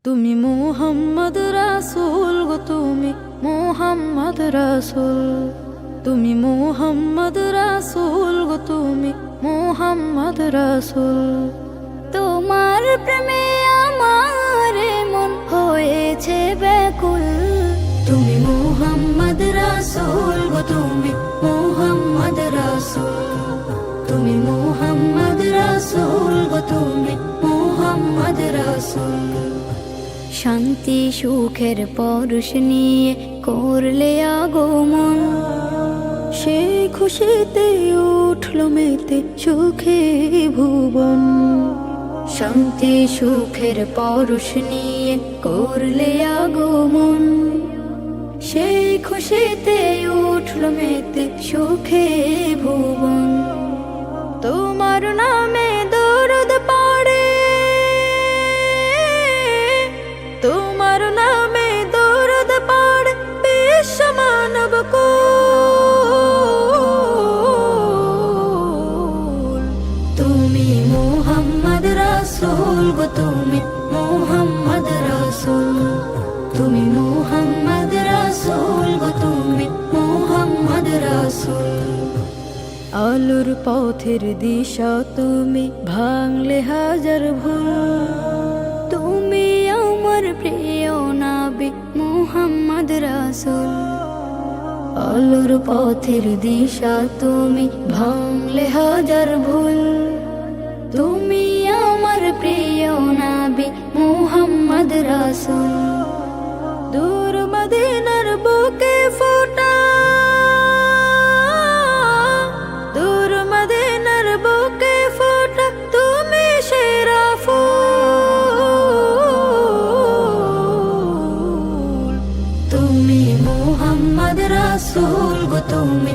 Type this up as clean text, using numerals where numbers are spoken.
তুমি মুহাম্মদ রাসূল গো, তুমি মুহাম্মদ রাসূল, তুমি মুহাম্মদ রাসূল গো, তুমি মুহাম্মদ রাসূল। তোমার প্রেমে আমার মন হয়েছে ব্যাকুল। তুমি মুহাম্মদ রাসূল গো, তুমি মুহাম্মদ রাসূল, তুমি মুহাম্মদ রাসূল গো, তুমি মুহাম্মদ রাসূল। শান্তি সুখের পরশ নিয়ে করলে আগমন, সেই খুশিতে উঠল মেতে সুখে ভুবন। শান্তি সুখের পরশ নিয়ে করলে আগমন, সেই খুশিতে উঠল মেতে সুখে ভুবন। তোমার নামে দরুদ পড়ে, তোমার নামে দরুদ পড়ে বিশ্ব মানব কুল। তুমি মুহাম্মদ রাসূল গো, তুমি মুহাম্মদ রাসূল, তুমি মুহাম্মদ রাসূল গো, তুমি মুহাম্মদ রাসূল। আলোর পথের দিশা তুমি, ভাঙলে হাজার ভুল। তুমি আমার প্রিয় নবী মুহাম্মদ রাসূল। আলোর পথের দিশা তুমি, ভাঙলে হাজার ভুল। তুমি আমার প্রিয় নবী মুহাম্মদ রাসূল। দূর মদিনার বুকে ফোটা, দূর মদিনার বুকে ফোটা তুমি সেরা ফুল। তুমি মুহাম্মদ রাসূল গো, তুমি